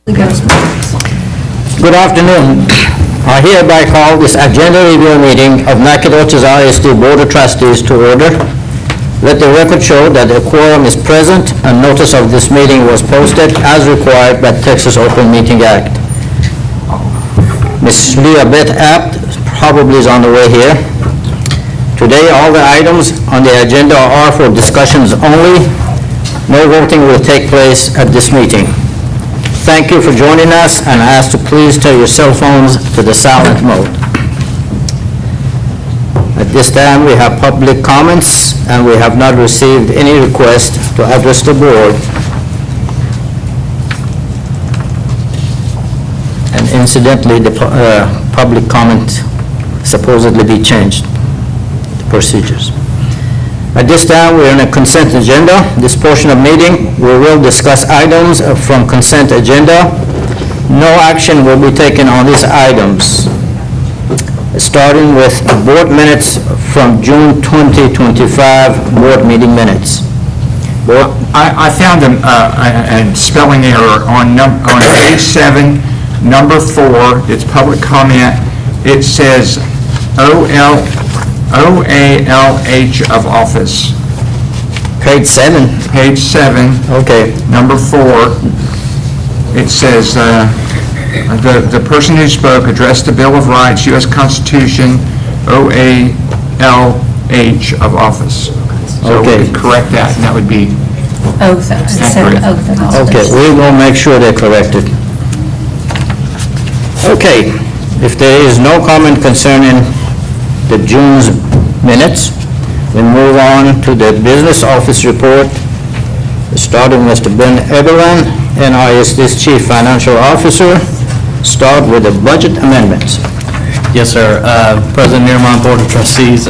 Good afternoon. I hereby call this agenda review meeting of Nacogdoches ISD Board of Trustees to order. Let the record show that a quorum is present and notice of this meeting was posted as required by Texas Open Meeting Act. Ms. Leah Beth Apt probably is on the way here. Today, all the items on the agenda are for discussions only. No voting will take place at this meeting. Thank you for joining us, and I ask to please turn your cell phones to the silent mode. At this time, we have public comments, and we have not received any request to address the board. And incidentally, the public comment supposedly be changed, the procedures. At this time, we're on a consent agenda. This portion of meeting, we will discuss items from consent agenda. No action will be taken on these items. Starting with board minutes from June 2025 board meeting minutes. Board? I found a spelling error on page 7, number 4. It's public comment. It says OALH of office. Page 7. Page 7. Okay. Number 4. It says the person who spoke addressed the Bill of Rights, U.S. Constitution, OALH of office. So Okay. we could correct that, and that would be Oath, it said oath of office. Okay, we will make sure they're corrected. Okay, if there is no comment concerning the June's minutes, we move on to the business office report, starting with Mr. Ben Eberlein, NISD's Chief Financial Officer. Start with the budget amendments. Yes, sir. President Nearmont, Board of Trustees,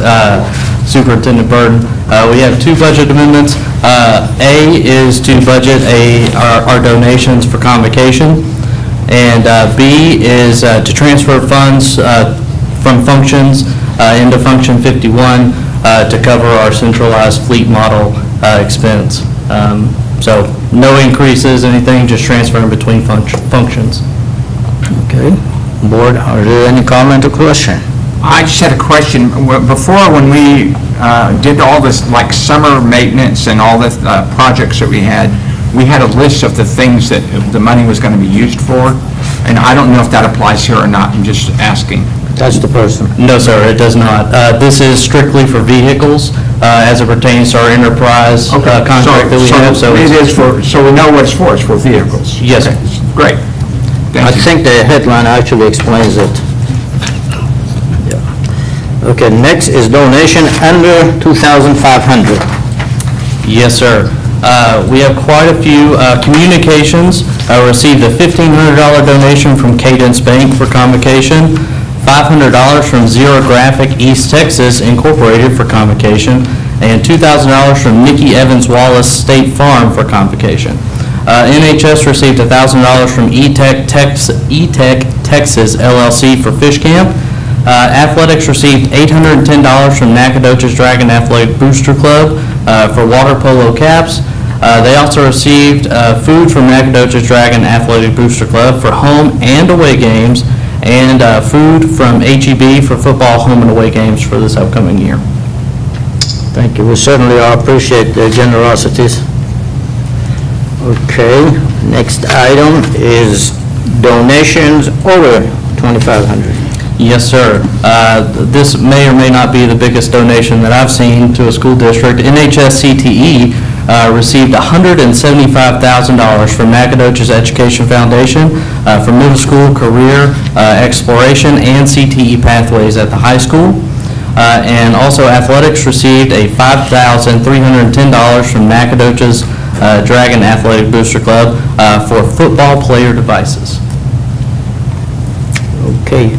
Superintendent Burden. We have two budget amendments. A is to budget our donations for convocation, and B is to transfer funds from functions into Function 51 to cover our centralized fleet model expense. So no increases, anything, just transferring between functions. Okay. Board, are there any comment or question? I just had a question. Before, when we did all this, like summer maintenance and all the projects that we had a list of the things that the money was going to be used for, and I don't know if that applies here or not. I'm just asking. That's the person. No, sir, it does not. This is strictly for vehicles as it pertains to our enterprise contract that we have. So it is for, so we know what it's for. It's for vehicles. Yes, okay. Great. I think the headline actually explains it. Yeah. Okay, next is donation under $2,500. Yes, sir. We have quite a few communications. I received a $1,500 donation from Cadence Bank for convocation, $500 from Zero Graphic East Texas Incorporated for convocation, and $2,000 from Nikki Evans Wallace State Farm for convocation. NHS received $1,000 from E-Tech Texas LLC for Fish Camp. Athletics received $810 from Nacogdoches Dragon Athletic Booster Club for water polo caps. They also received food from Nacogdoches Dragon Athletic Booster Club for home and away games, and food from HEB for football home and away games for this upcoming year. Thank you. We certainly appreciate their generosities. Okay, next item is donations over $2,500. Yes, sir. This may or may not be the biggest donation that I've seen to a school district. NHS CTE received $175,000 from Nacogdoches Education Foundation for middle school career exploration and CTE pathways at the high school. And also athletics received a $5,310 from Nacogdoches Dragon Athletic Booster Club for football player devices. Okay,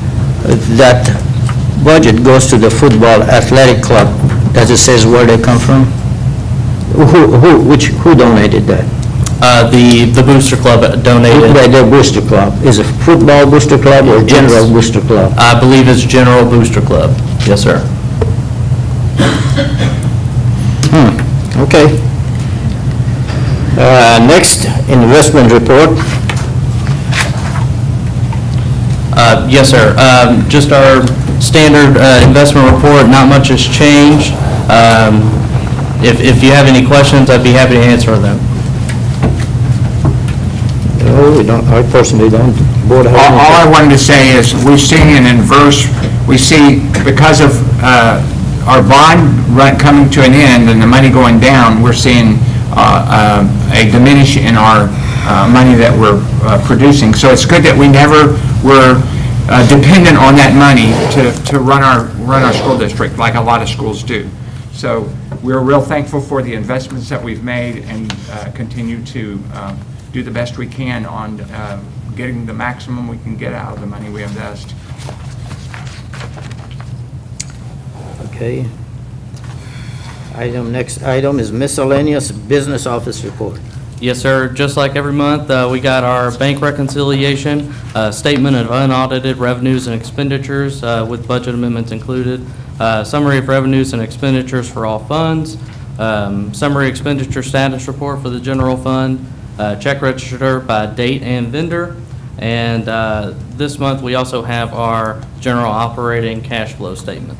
that budget goes to the football athletic club. Does it say where they come from? Who donated that? The Booster Club donated. The Booster Club. Is it football Booster Club or general Booster Club? I believe it's General Booster Club. Yes, sir. Okay. Next, investment report. Yes, sir. Just our standard investment report, not much has changed. If you have any questions, I'd be happy to answer them. No, we don't, I personally don't. Board has no- All I wanted to say is, we're seeing an inverse, we see, because of our bond coming to an end and the money going down, we're seeing a diminish in our money that we're producing. So it's good that we never were dependent on that money to run our school district, like a lot of schools do. So we're real thankful for the investments that we've made, and continue to do the best we can on getting the maximum we can get out of the money we invest. Okay. Next item is miscellaneous business office report. Yes, sir. Just like every month, we got our bank reconciliation, statement of unaudited revenues and expenditures with budget amendments included, summary of revenues and expenditures for all funds, summary expenditure status report for the general fund, check register by date and vendor, and this month we also have our general operating cash flow statement.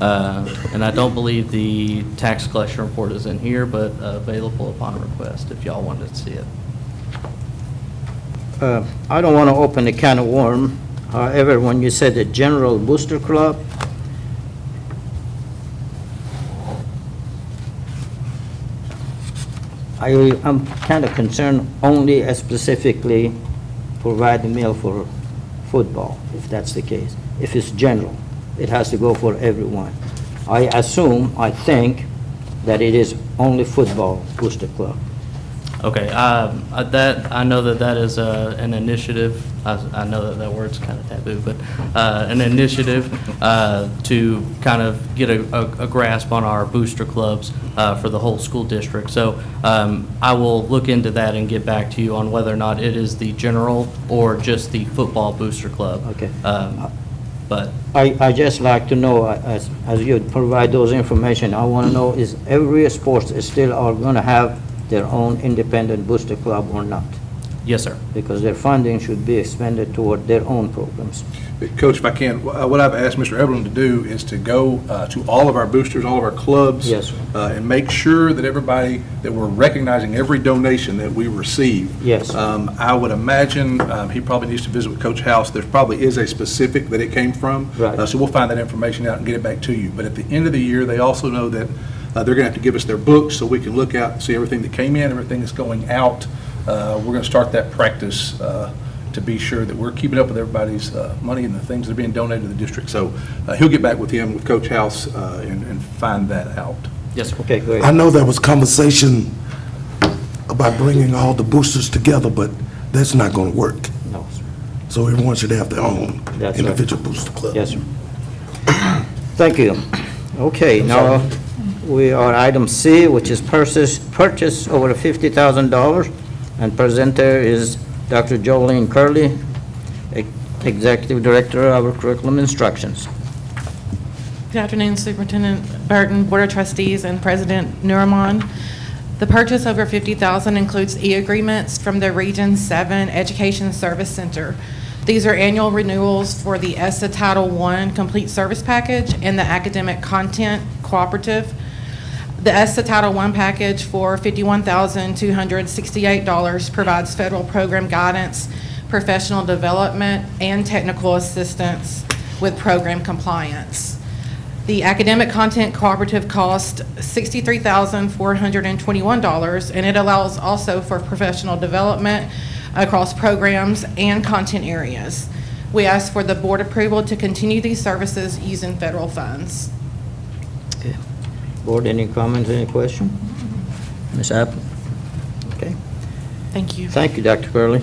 And I don't believe the tax collection report is in here, but available upon request if y'all wanted to see it. I don't want to open a can of worm. However, when you said the General Booster Club, I'm kind of concerned only specifically provide the meal for football, if that's the case. If it's general, it has to go for everyone. I think that it is only football Booster Club. Okay, I know that is an initiative. I know that word's kind of taboo, but an initiative to kind of get a grasp on our booster clubs for the whole school district. So I will look into that and get back to you on whether or not it is the general or just the football booster club. Okay. But I just like to know, as you provide those information, I want to know, is every sports still are going to have their own independent booster club or not? yes, sir. Because their funding should be expended toward their own programs. Coach, if I can, what I've asked Mr. Eberlin to do is to go to all of our boosters, all of our clubs. Yes, sir. And make sure that everybody, that we're recognizing every donation that we receive. Yes. I would imagine he probably needs to visit with Coach House. There probably is a specific that it came from. Right. So we'll find that information out and get it back to you. But at the end of the year, they also know that they're going to have to give us their books so we can look out and see everything that came in, everything that's going out. We're going to start that practice to be sure that we're keeping up with everybody's money and the things that are being donated to the district. So he'll get back with him, with Coach House, and find that out. Yes, sir. Okay, go I ahead. know there was conversation about bringing all the boosters together, but that's not going to work. No, sir. So everyone should have their own That's right. individual booster club. Yes, sir. Thank you. Okay, now we are item C, which is purchase over $50,000, and presenter is Dr. Jolene Curley, Executive Director of our Curriculum Instructions. Good afternoon, Superintendent Burton, Board of Trustees, and President Nuramon. The purchase over $50,000 includes e-agreements from the Region 7 Education Service Center. These are annual renewals for the ESSA Title I Complete Service Package and the Academic Content Cooperative. The ESSA Title I package for $51,268 provides federal program guidance, professional development, and technical assistance with program compliance. The Academic Content Cooperative costs $63,421, and it allows also for professional development across programs and content areas. We ask for the board approval to continue these services using federal funds. Okay. Board, any comments, any question? Ms. Apple? Okay. Thank you. Thank you, Dr. Curley.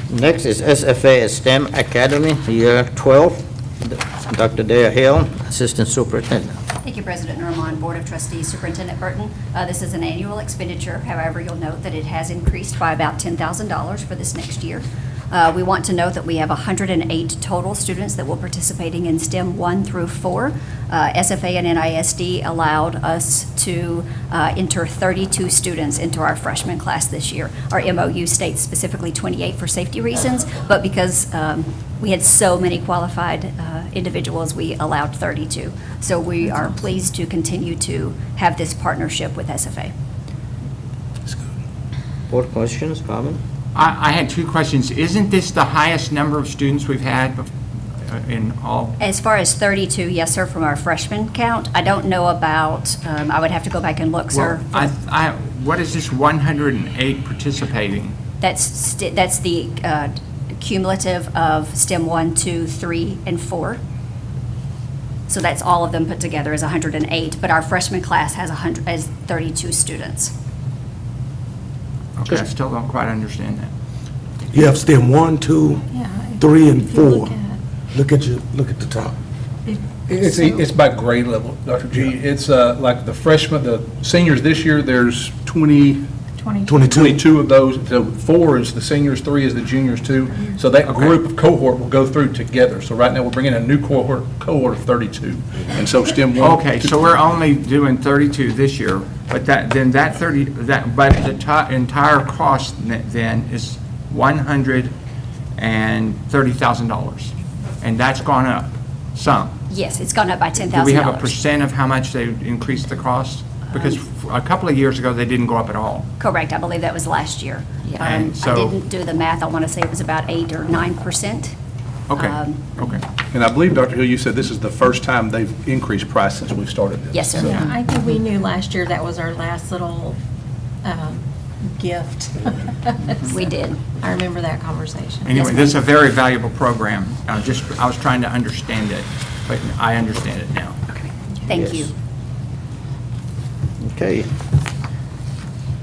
Next is SFA STEM Academy, year 12. Dr. Dale Hill, Assistant Superintendent. Thank you, President Nuramon, Board of Trustees, Superintendent Burton. This is an annual expenditure. However, you'll note that it has increased by about $10,000 for this next year. We want to note that we have 108 total students that will be participating in STEM 1 through 4. SFA and NISD allowed us to enter 32 students into our freshman class this year. Our MOU states specifically 28 for safety reasons, but because we had so many qualified individuals, we allowed 32. So we are pleased to continue to have this partnership with SFA. Board questions, comment? I had two questions. Isn't this the highest number of students we've had in all? As far as 32, yes, sir, from our freshman count. I don't know about, I would have to go back and look, sir. Well, what is this 108 participating? That's the cumulative of STEM 1, 2, 3, and 4. So that's all of them put together is 108, but our freshman class has 32 students. Okay, I still don't quite understand that. You have STEM 1, 2, Yeah, 3, and if you look 4. at- Look at the top. It's by grade level, Dr. G. It's like the freshmen, the seniors this year, there's 22 of those. So 4 is the seniors, 3 is the juniors, 2. So that group of cohort will go through together. So right now, we're bringing a new cohort of 32. And so STEM 1. Okay, so we're only doing 32 this year, but but the entire cost then is $130,000, and that's gone up some. Yes, it's gone up by $10,000. Do we have a percent of how much they increased the cost? Because a couple of years ago, they didn't go up at all. Correct, I believe that was last year. And I so- didn't do the math, I want to say it was about 8 or 9%. Okay, okay. And I believe, Dr. Hill, you said this is the first time they've increased price since we've started this. Yes, sir. Yeah, I think we knew last year that was our last little gift. We did. I remember that conversation. Anyway, this is a very valuable program. I was trying to understand it, but I understand it now. Okay, thank you. Yes. Okay.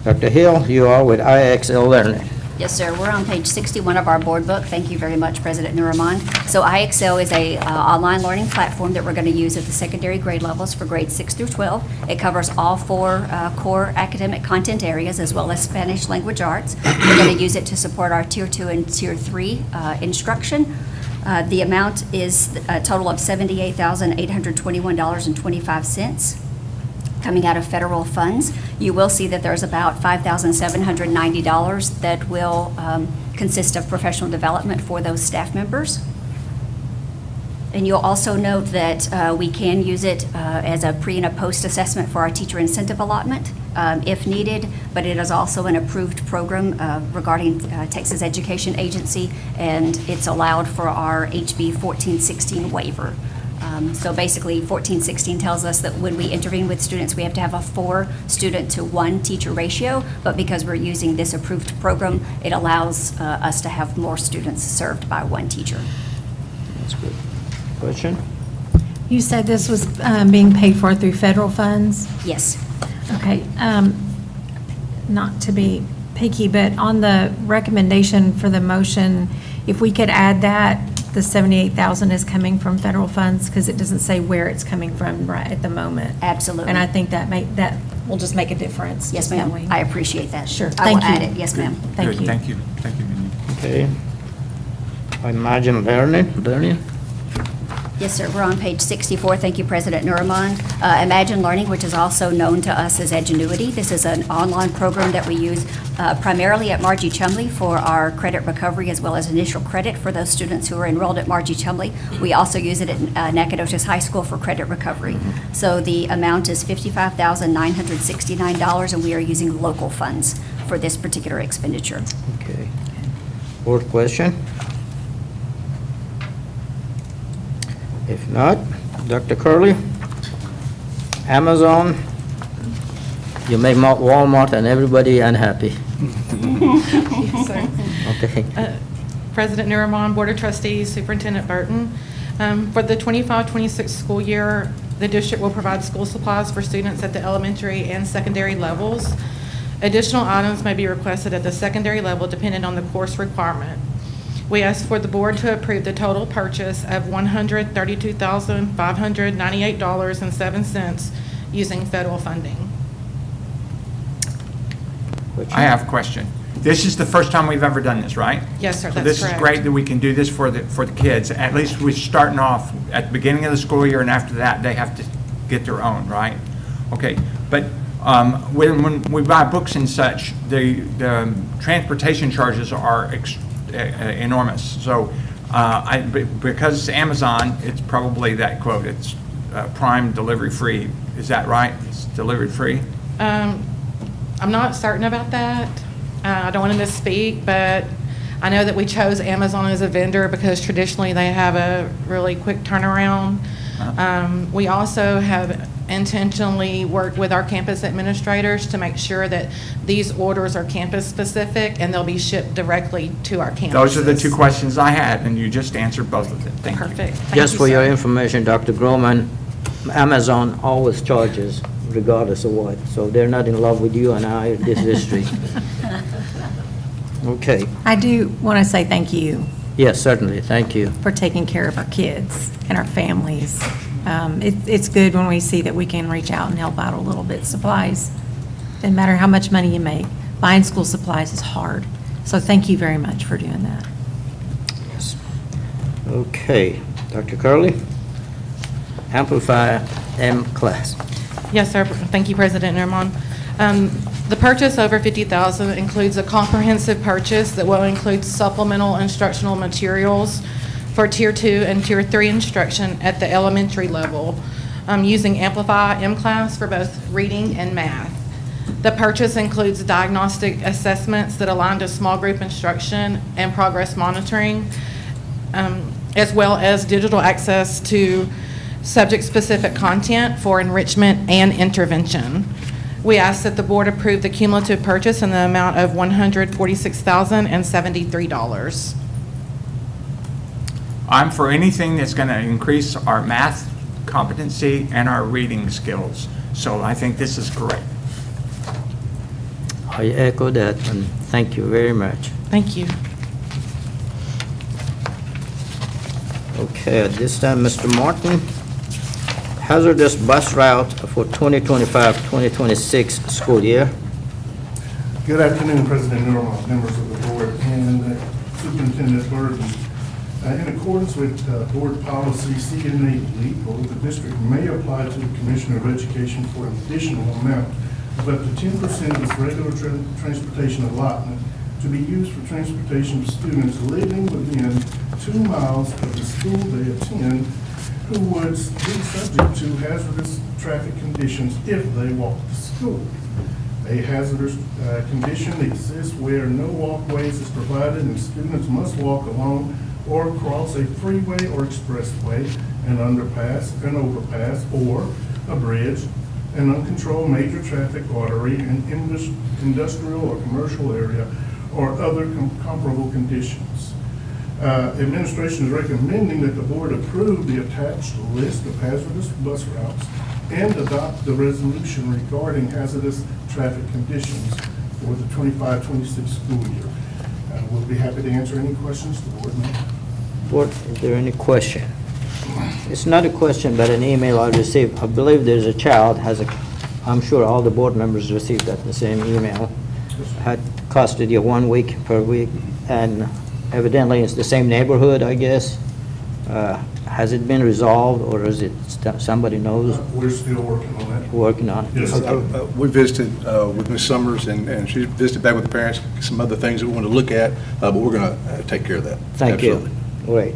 Dr. Hill, you are with IXL Learning. Yes, sir. We're on page 61 of our board book. Thank you very much, President Nuraman. So IXL is a online learning platform that we're going to use at the secondary grade levels for grades 6 through 12. It covers all 4 core academic content areas as well as Spanish language arts. We're going to use it to support our Tier 2 and Tier 3 instruction. The amount is a total of $78,821.25. coming out of federal funds. You will see that there's about $5,790 that will consist of professional development for those staff members. And you'll also note that we can use it as a pre and a post assessment for our teacher incentive allotment if needed, but it is also an approved program regarding Texas Education Agency, and it's allowed for our HB 1416 waiver. So basically, 1416 tells us that when we intervene with students, we have to have a 4 student to 1 teacher ratio, but because we're using this approved program, it allows us to have more students served by 1 teacher. That's good. Question? You said this was being paid for through federal funds? Yes. Okay, not to be picky, but on the recommendation for the motion, if we could add that the 78,000 is coming from federal funds, because it doesn't say where it's coming from right at the moment. Absolutely. And I think that will just make a difference. Yes, just ma'am. knowing. I appreciate that. Sure. I will Thank you. add it. Yes, ma'am. Thank Good, you. thank you. Thank you, Mindy. Okay. Imagine Learning. Yes, sir. We're on page 64. Thank you, President Nuraman. Imagine Learning, which is also known to us as Edgenuity. This is an online program that we use primarily at Margie Chumley for our credit recovery as well as initial credit for those students who are enrolled at Margie Chumley. We also use it at Nacogdoches High School for credit recovery. So the amount is $55,969, and we are using local funds for this particular expenditure. Okay. Board question? If not, Dr. Curley, Amazon, you make Walmart and everybody unhappy. Yes, sir. Okay. President Nuraman, Board of Trustees, Superintendent Burton. For the 25-26 school year, the district will provide school supplies for students at the elementary and secondary levels. Additional items may be requested at the secondary level depending on the course requirement. We ask for the board to approve the total purchase of $132,598.07 using federal funding. Question? I have a question. This is the first time we've ever done this, right? Yes, sir, So that's this is correct. great that we can do this for the kids. At least we're starting off at the beginning of the school year, and after that, they have to get their own, right? Okay, but when we buy books and such, the transportation charges are enormous. So because it's Amazon, it's probably that quote, it's Prime delivery free. Is that right? It's delivered free? I'm not certain about that. I don't want to misspeak, but I know that we chose Amazon as a vendor because traditionally they have a really quick turnaround. We also have intentionally worked with our campus administrators to make sure that these orders are campus-specific and they'll be shipped directly to our campuses. Those are the two questions I had, and you just answered both of them. Thank you. Perfect. Thank Just you, for your sir. information, Dr. Groman, Amazon always charges regardless of what, so they're not in love with you and I in this district. Okay, I do want to say thank you yes, certainly, thank you. for taking care of our kids and our families. It's good when we see that we can reach out and help out a little bit. Supplies, doesn't matter how much money you make, buying school supplies is hard. So thank you very much for doing that. Okay, Dr. Curley, Amplify M class. Yes, sir. Thank you, President Nerman. The purchase over $50,000 includes a comprehensive purchase that will include supplemental instructional materials for Tier 2 and Tier 3 instruction at the elementary level, using Amplify M-Class for both reading and math. The purchase includes diagnostic assessments that align to small group instruction and progress monitoring, as well as digital access to subject-specific content for enrichment and intervention. We ask that the board approve the cumulative purchase in the amount of $146,073. I'm for anything that's going to increase our math competency and our reading skills. So I think this is great. I echo that, and thank you very much. Thank you. Okay, at this time, Mr. Martin, hazardous bus route for 2025-2026 school year. Good afternoon, President Norman, members of the board, and Superintendent Burton. In accordance with board policy CNA, the district may apply to the Commissioner of Education for an additional amount of up to 10% of its regular transportation allotment to be used for transportation of students living within 2 miles of the school they attend who would be subject to hazardous traffic conditions if they walk to school. A hazardous condition exists where no walkways is provided and students must walk along or cross a freeway or expressway, an underpass, an overpass, or a bridge, an uncontrolled major traffic artery, an industrial or commercial area, or other comparable conditions. Administration is recommending that the board approve the attached list of hazardous bus routes and adopt the resolution regarding hazardous traffic conditions for the 25-26 school year. We'll be happy to answer any questions the board may have. Board, is there any question? It's not a question, but an email I received. I believe there's a child I'm sure all the board members received that, the same email. Had custody 1 week per week, and evidently it's the same neighborhood, I guess. Has it been resolved, or is it somebody knows, We're still working on that. working on it? Yes, sir. We visited with Ms. Summers, and she visited back with the parents, some other things that we want to look at, but we're going to take care of that. Thank you. Absolutely. Great.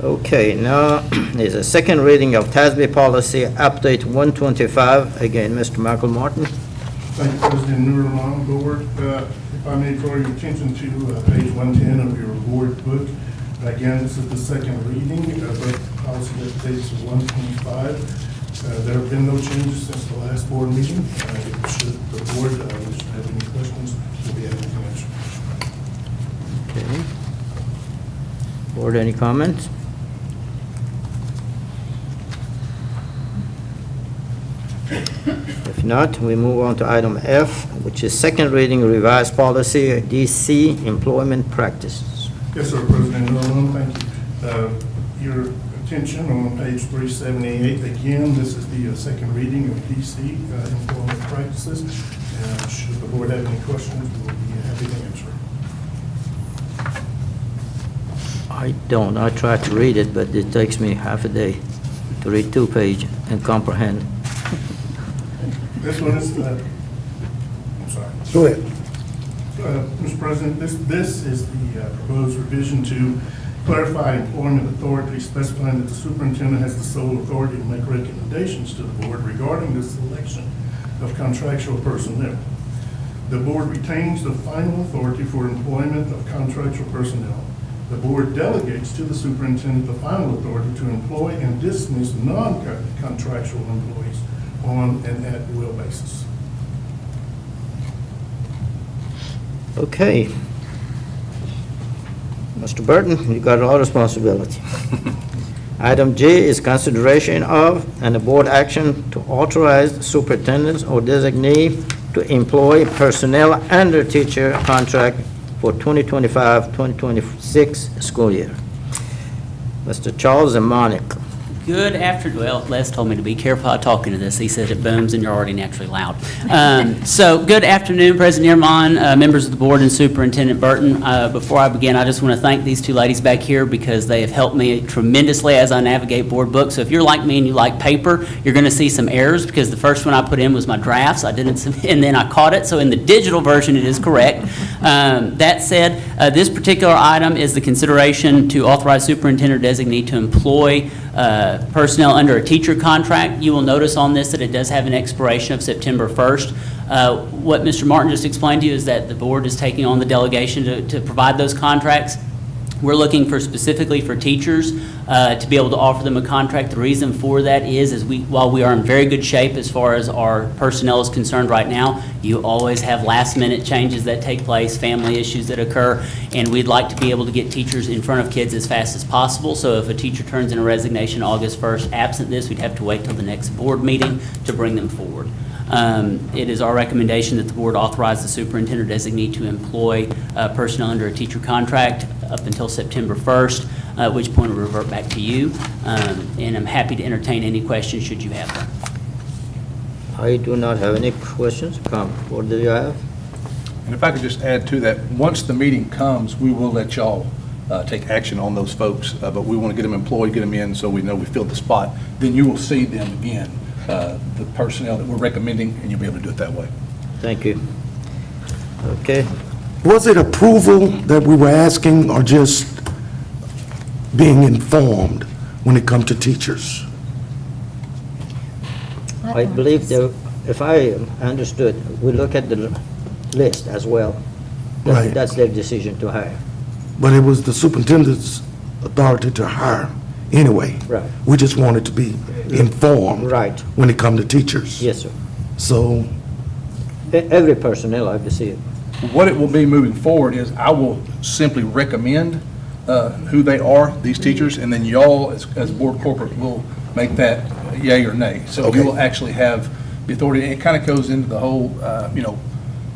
Okay, now there's a second reading of TASB policy update 125. Again, Mr. Michael Martin. Thank you, President Nurulon, board. If I may draw your attention to page 110 of your board book. Again, this is the second reading of policy updates 125. There have been no changes since the last board meeting. Should the board have any questions, we'll be happy to answer. Okay. Board, any comments? If not, we move on to item F, which is second reading revised policy, DC employment practices. Yes, sir, President Nurulon, thank you. Your attention on page 378, again, this is the second reading of DC employment practices. And should the board have any questions, we'll be happy to answer. I don't. I tried to read it, but it takes me half a day to read 2 pages and comprehend. This one is, I'm sorry. Go ahead. Mr. President, this is the proposed revision to clarify employment authority, specifying that the superintendent has the sole authority to make recommendations to the board regarding the selection of contractual personnel. The board retains the final authority for employment of contractual personnel. The board delegates to the superintendent the final authority to employ and dismiss non-contractual employees on an at-will basis. Okay. Mr. Burton, you got a lot of responsibility. Item J is consideration of and a board action to authorize the superintendent or designee to employ personnel under teacher contract for 2025-2026 school year. Mr. Charles Zemonic. Good afternoon. Well, Les told me to be careful how talking to this. He said it booms and you're already naturally loud. So good afternoon, President Nierman, members of the board, and Superintendent Burton. Before I begin, I just want to thank these two ladies back here because they have helped me tremendously as I navigate board books. So if you're like me and you like paper, you're going to see some errors because the first one I put in was my drafts. I didn't, and then I caught it. So in the digital version, it is correct. That said, this particular item is the consideration to authorize superintendent designee to employ personnel under a teacher contract. You will notice on this that it does have an expiration of September 1st. What Mr. Martin just explained to you is that the board is taking on the delegation to provide those contracts. We're looking for specifically for teachers to be able to offer them a contract. The reason for that is while we are in very good shape as far as our personnel is concerned right now, you always have last-minute changes that take place, family issues that occur, and we'd like to be able to get teachers in front of kids as fast as possible. So if a teacher turns in a resignation August 1st, absent this, we'd have to wait till the next board meeting to bring them forward. It is our recommendation that the board authorize the superintendent designee to employ personnel under a teacher contract up until September 1st, at which point we'll revert back to you. And I'm happy to entertain any questions should you have them. I do not have any questions. What do you have? And if I could just add to that, once the meeting comes, we will let y'all take action on those folks, but we want to get them employed, get them in so we know we filled the spot. Then you will see them again, the personnel that we're recommending, and you'll be able to do it that way. Thank you. Okay. Was it approval that we were asking or just being informed when it comes to teachers? I believe that, if I understood, we look at the list as well. Right. That's their decision to hire. But it was the superintendent's authority to hire anyway. Right. We just wanted to be informed. Right. When it comes to teachers. Yes, sir. So, Every personnel, I see it. What it will be moving forward is I will simply recommend who they are, these teachers, and then y'all, as board corporate, will make that yay or nay. So Okay. you will actually have the authority, and it kind of goes into the whole,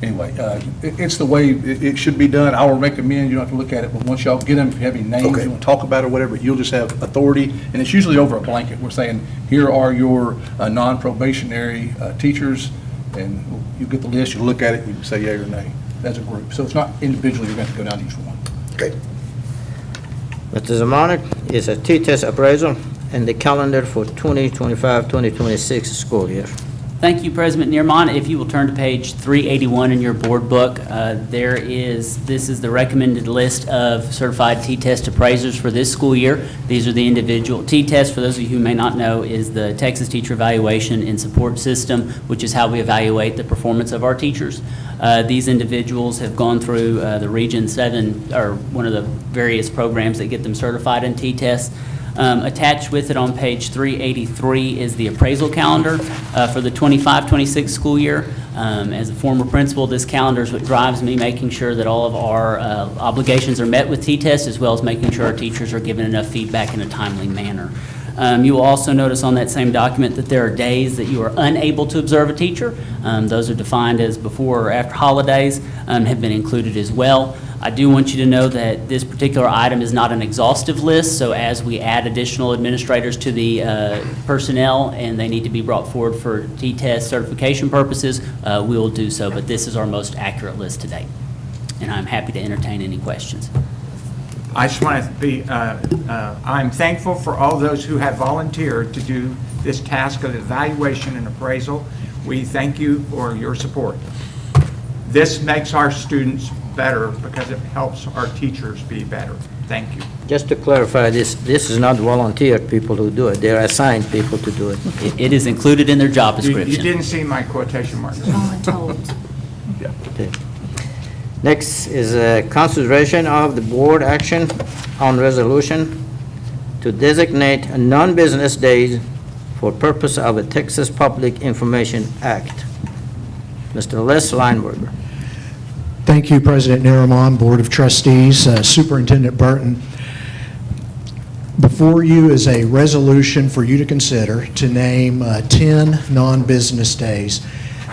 anyway, it's the way it should be done. I will recommend, you don't have to look at it, but once y'all get them, if you have any names Okay. you want to talk about or whatever, you'll just have authority, and it's usually over a blanket. We're saying, here are your non-probationary teachers, and you get the list, you look at it, you can say yay or nay as a group. So it's not individually, you're going to go down to each one. okay. Mr. Zamanek is a T-test appraisal and the calendar for 2025-2026 school year. Thank you, President Nierman. If you will turn to page 381 in your board book, this is the recommended list of certified T-test appraisers for this school year. These are the individual T-test, for those of you who may not know, is the Texas Teacher Evaluation and Support System, which is how we evaluate the performance of our teachers. These individuals have gone through the Region 7, or one of the various programs that get them certified in T-test. Attached with it on page 383 is the appraisal calendar for the 25-26 school year. As a former principal, this calendar is what drives me, making sure that all of our obligations are met with T-test, as well as making sure our teachers are given enough feedback in a timely manner. You will also notice on that same document that there are days that you are unable to observe a teacher. Those are defined as before or after holidays, have been included as well. I do want you to know that this particular item is not an exhaustive list, so as we add additional administrators to the personnel and they need to be brought forward for T-test certification purposes, we will do so, but this is our most accurate list to date. And I'm happy to entertain any questions. I just want to be, I'm thankful for all those who have volunteered to do this task of evaluation and appraisal. We thank you for your support. This makes our students better because it helps our teachers be better. Thank you. Just to clarify, this is not volunteer people who do it. They're assigned people to do it. It is included in their job You description. didn't see my quotation marks. Voluntold. Okay. Next is consideration of the board action on resolution to designate non-business days for purpose of the Texas Public Information Act. Mr. Les Lineberger. Thank you, President Naramon, Board of Trustees, Superintendent Burton. Before you is a resolution for you to consider to name 10 non-business days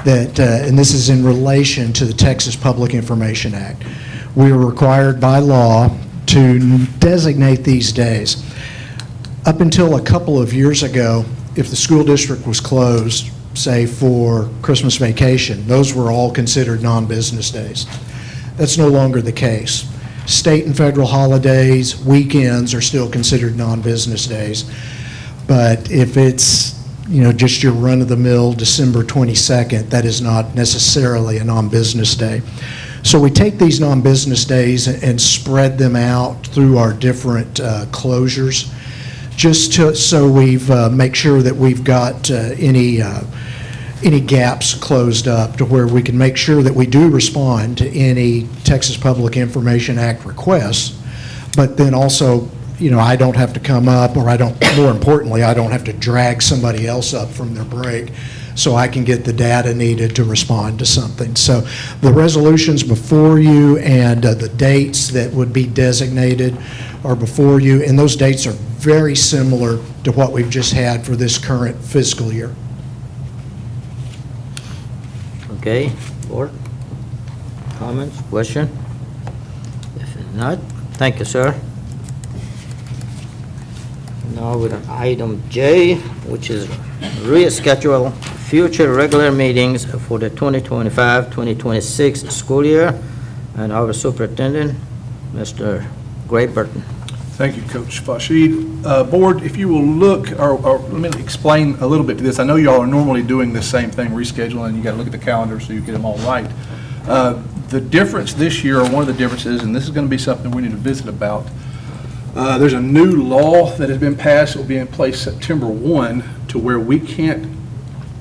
that, and this is in relation to the Texas Public Information Act. We are required by law to designate these days. Up until a couple of years ago, if the school district was closed, say for Christmas vacation, those were all considered non-business days. That's no longer the case. State and federal holidays, weekends are still considered non-business days. But if it's, just your run-of-the-mill December 22nd, that is not necessarily a non-business day. So we take these non-business days and spread them out through our different closures, just so we've make sure that we've got any gaps closed up to where we can make sure that we do respond to any Texas Public Information Act requests, but then also, I don't have to come up, or more importantly, I don't have to drag somebody else up from their break so I can get the data needed to respond to something. So the resolutions before you and the dates that would be designated are before you, and those dates are very similar to what we've just had for this current fiscal year. Okay, board? Comments, question? If not, thank you, sir. Now with item J, which is reschedule future regular meetings for the 2025-2026 school year, and our superintendent, Mr. Gray Burton. Thank you, Coach Fashid. Board, if you will look, or let me explain a little bit to this. I know y'all are normally doing the same thing, rescheduling. You got to look at the calendar so you get them all right. The difference this year, or one of the differences, and this is going to be something we need to visit about, there's a new law that has been passed. It will be in place September 1 to where we can't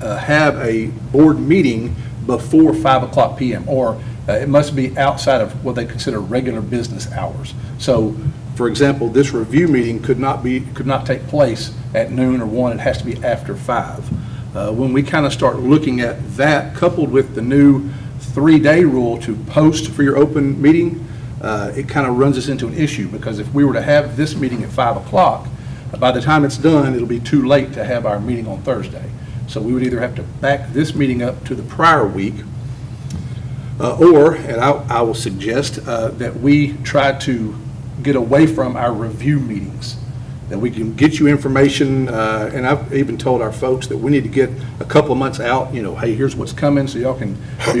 have a board meeting before 5 o'clock p.m. or it must be outside of what they consider regular business hours. So, for example, this review meeting could not take place at noon or 1. It has to be after 5. When we kind of start looking at that, coupled with the new 3-day rule to post for your open meeting, it kind of runs us into an issue, because if we were to have this meeting at 5 o'clock, by the time it's done, it'll be too late to have our meeting on Thursday. So we would either have to back this meeting up to the prior week, or, and I will suggest that we try to get away from our review meetings, that we can get you information, and I've even told our folks that we need to get a couple of months out, hey, here's what's coming, so y'all can be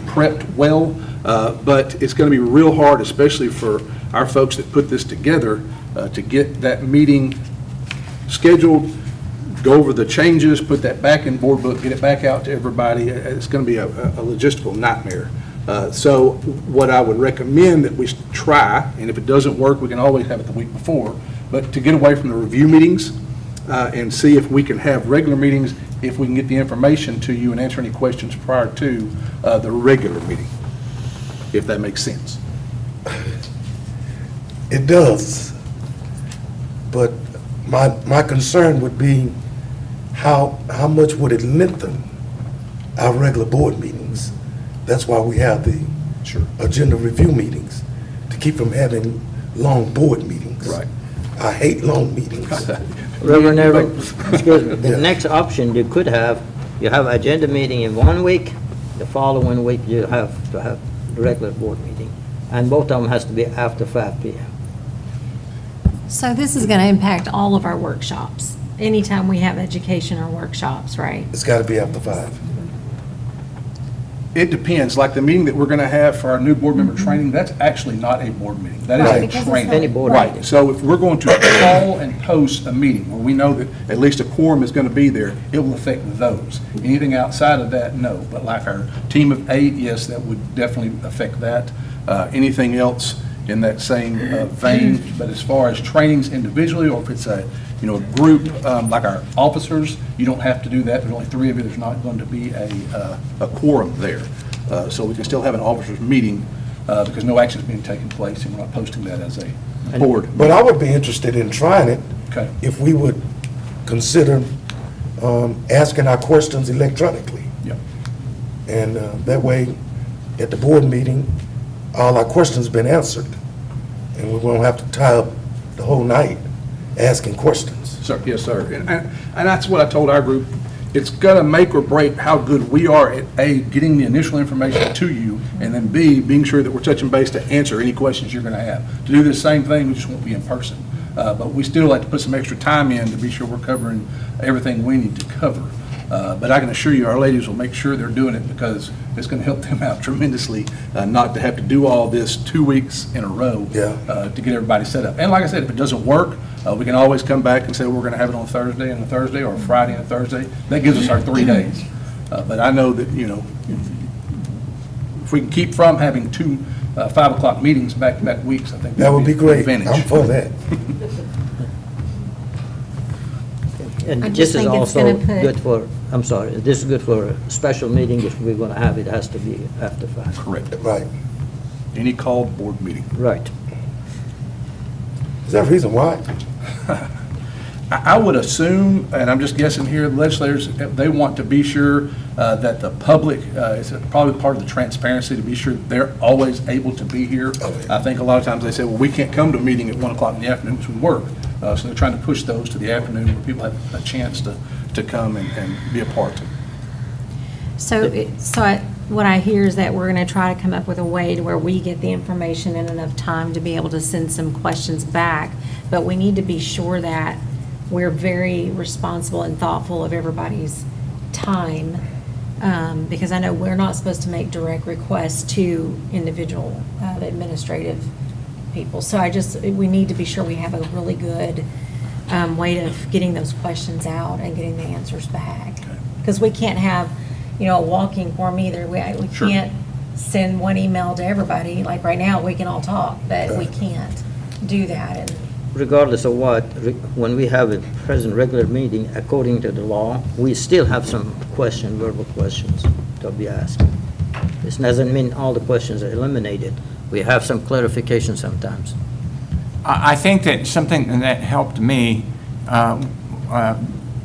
prepped well. But it's going to be real hard, especially for our folks that put this together, to get that meeting scheduled, go over the changes, put that back in board book, get it back out to everybody. It's going to be a logistical nightmare. So what I would recommend that we try, and if it doesn't work, we can always have it the week before, but to get away from the review meetings and see if we can have regular meetings, if we can get the information to you and answer any questions prior to the regular meeting, if that makes sense. It does. But my concern would be how much would it lengthen our regular board meetings? That's why we have the agenda review meetings, to keep from having long board meetings. Right. I hate long meetings. Reverend Errol, excuse me, the next option you could have, you have agenda meeting in 1 week, the following week you have to have the regular board meeting, and both of them has to be after 5 p.m. So this is going to impact all of our workshops, anytime we have education or workshops, right? It's got to be after 5. It depends, like the meeting that we're going to have for our new board member training, that's actually not a board meeting. That Right, is because a it's training. not- Any board Right, meeting. so if we're going to call and post a meeting where we know that at least a quorum is going to be there, it will affect those. Anything outside of that, no. But like our team of 8, yes, that would definitely affect that. Anything else in that same vein, but as far as trainings individually, or if it's a, a group, like our officers, you don't have to do that. There's only 3 of you, there's not going to be a quorum there. So we can still have an officers meeting, because no action is being taken place, and we're not posting that as a board. But I would be interested in trying it Okay. if we would consider asking our questions electronically. Yep. And that way, at the board meeting, all our questions have been answered, and we won't have to tie up the whole night asking questions. Sir, yes, sir. And that's what I told our group. It's going to make or break how good we are at, A, getting the initial information to you, and then B, being sure that we're touching base to answer any questions you're going to have. To do the same thing, we just won't be in person. But we still have to put some extra time in to be sure we're covering everything we need to cover. But I can assure you, our ladies will make sure they're doing it, because it's going to help them out tremendously, not to have to do all this 2 weeks in a row to get everybody set up. And like I said, if it doesn't work, we can always come back and say, we're going to have it on Thursday and a Thursday, or Friday and a Thursday. That gives us our 3 days. But I know that, if we can keep from having 2 5 o'clock meetings back-to-back weeks, I think That would be an great. advantage. I'm for that. And I this just is think it's also gonna put- good for, I'm sorry, this is good for a special meeting. If we're going to have it, it has to be after 5. Correct. Right. Any called board meeting. Right. Is that a reason why? I would assume, and I'm just guessing here, the legislators, they want to be sure that the public, it's probably part of the transparency, to be sure they're always able to be here. I think a lot of times they say, well, we can't come to a meeting at 1 o'clock in the afternoon, which would work. So they're trying to push those to the afternoon where people have a chance to come and be a part. What I hear is that we're going to try to come up with a way to where we get the information in enough time to be able to send some questions back, but we need to be sure that we're very responsible and thoughtful of everybody's time, because I know we're not supposed to make direct requests to individual administrative people. So we need to be sure we have a really good way of getting those questions out and getting the answers back. Because we can't have, a walking form either. We Sure. can't send one email to everybody. Like right now, we can all talk, but we can't do that. And Regardless of what, when we have a present regular meeting, according to the law, we still have some verbal questions to be asked. This doesn't mean all the questions are eliminated. We have some clarification sometimes. I think that something that helped me,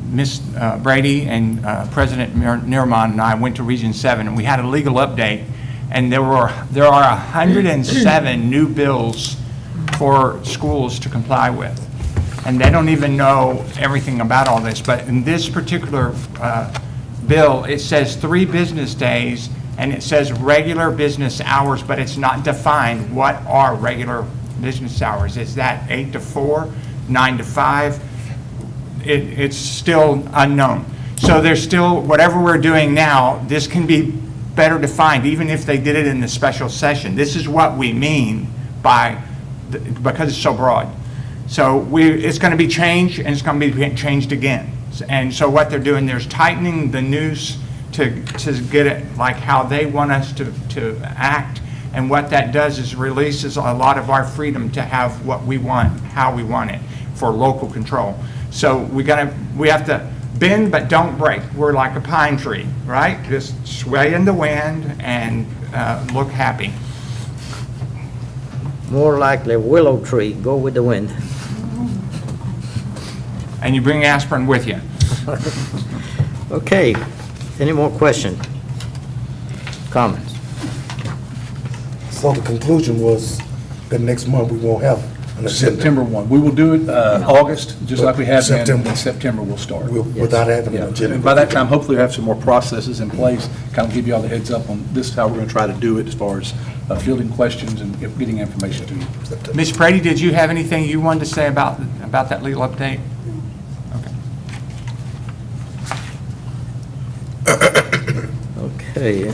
Ms. Brady and President Nirman and I went to Region 7, and we had a legal update, and there are 107 new bills for schools to comply with. And they don't even know everything about all this, but in this particular bill, it says 3 business days, and it says regular business hours, but it's not defined what are regular business hours. Is that 8 to 4, 9 to 5? It's still unknown. So there's still, whatever we're doing now, this can be better defined, even if they did it in the special session. This is what we mean by, because it's so broad. So it's going to be changed, and it's going to be changed again. And so what they're doing, they're tightening the noose to get it like how they want us to act. And what that does is releases a lot of our freedom to have what we want, how we want it, for local control. So we have to bend but don't break. We're like a pine tree, right? Just sway in the wind and look happy. More likely a willow tree, go with the wind. And you bring aspirin with you. Okay, any more questions? Comments? So the conclusion was that next month we won't have agenda. September 1. We will do it August, just like we have been, September. and September we'll start. Without having Yeah, an agenda. and by that time, hopefully we'll have some more processes in place, kind of give you all the heads up on this is how we're going to try to do it as far as fielding questions and getting information to you. Ms. Brady, did you have anything you wanted to say about that legal update? Okay.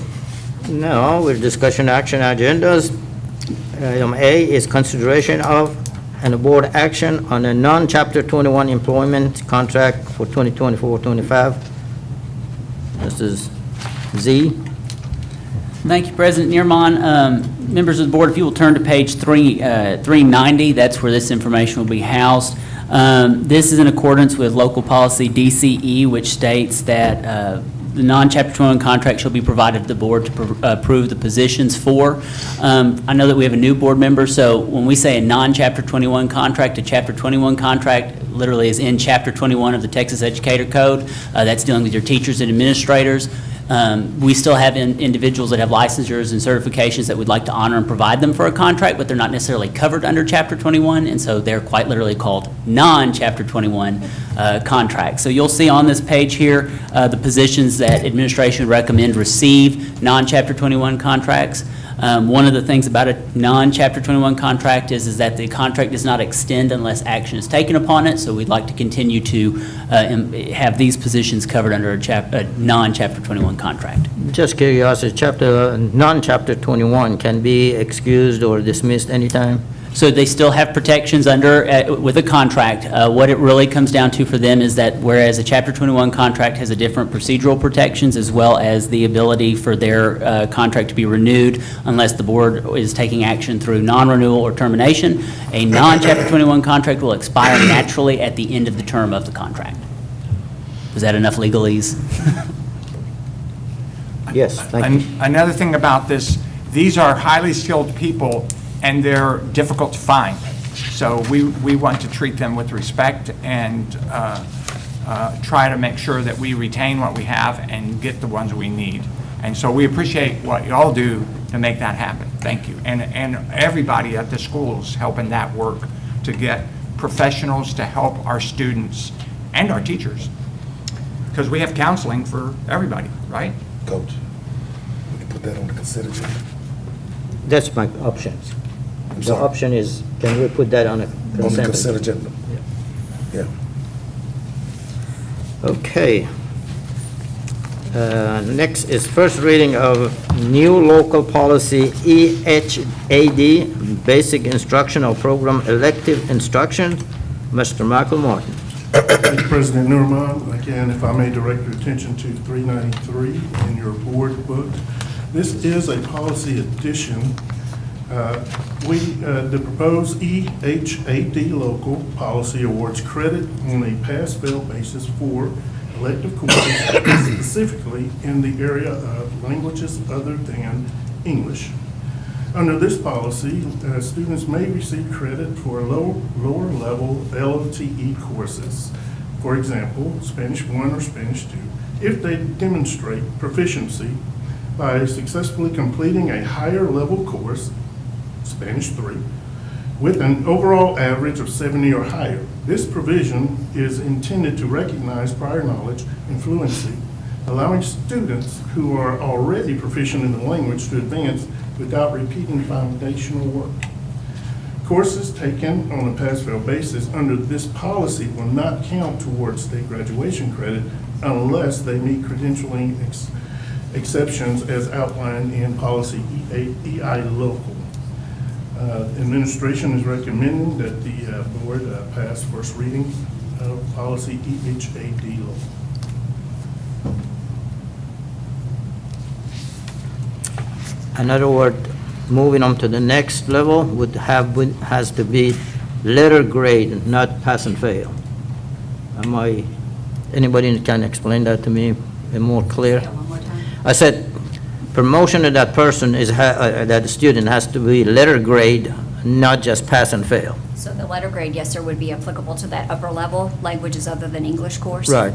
Now, with discussion action agendas. Item A is consideration of and board action on a non-Chapter 21 employment contract for 2024-25. This is Z. Thank you, President Neermon. Members of the board, if you will turn to page 390, that's where this information will be housed. This is in accordance with local policy DCE, which states that the non-Chapter 21 contract shall be provided to the board to approve the positions for. I know that we have a new board member, so when we say a non-Chapter 21 contract, a Chapter 21 contract literally is in Chapter 21 of the Texas Educator Code. That's dealing with your teachers and administrators. We still have individuals that have licensures and certifications that we'd like to honor and provide them for a contract, but they're not necessarily covered under Chapter 21, and so they're quite literally called non-Chapter 21 contracts. So you'll see on this page here the positions that administration would recommend receive non-Chapter 21 contracts. One of the things about a non-Chapter 21 contract is that the contract does not extend unless action is taken upon it, so we'd like to continue to have these positions covered under a non-Chapter 21 contract. Just curiosity, non-Chapter 21 can be excused or dismissed anytime? So they still have protections under, with a contract. What it really comes down to for them is that whereas a Chapter 21 contract has a different procedural protections as well as the ability for their contract to be renewed unless the board is taking action through non-renewal or termination, a non-Chapter 21 contract will expire naturally at the end of the term of the contract. Is that enough legalese? Yes, thank you. Another thing about this, these are highly skilled people, and they're difficult to find. So we want to treat them with respect and try to make sure that we retain what we have and get the ones we need. And so we appreciate what you all do to make that happen. Thank you. And everybody at the schools helping that work to get professionals to help our students and our teachers. Because we have counseling for everybody, right? Coach, we can put that on the consent agenda. That's my options. The sorry. option is, can we put that on a consent? On the consent agenda. Yeah. Okay. Next is first reading of new local policy EHAD, Basic Instructional Program Elective Instruction. Mr. Michael Martin. Thank you, President Neermon. Again, if I may direct your attention to 393 in your board book. This is a policy addition. The proposed EHAD local policy awards credit on a pass-fail basis for elective courses, specifically in the area of languages other than English. Under this policy, students may receive credit for lower level LOTE courses, for example, Spanish 1 or Spanish 2, if they demonstrate proficiency by successfully completing a higher level course, Spanish 3, with an overall average of 70 or higher. This provision is intended to recognize prior knowledge and fluency, allowing students who are already proficient in the language to advance without repeating foundational work. Courses taken on a pass-fail basis under this policy will not count towards state graduation credit unless they meet credentialing exceptions as outlined in policy EI local. Administration is recommending that the board pass first reading of policy EHAD local. In other words, moving on to the next level has to be letter grade, not pass and fail. Anybody can explain that to me more clear? One more time. I said, promotion of that person that the student has to be letter grade, not just pass and fail. So the letter grade, yes, sir, would be applicable to that upper level, languages other than English course. Right.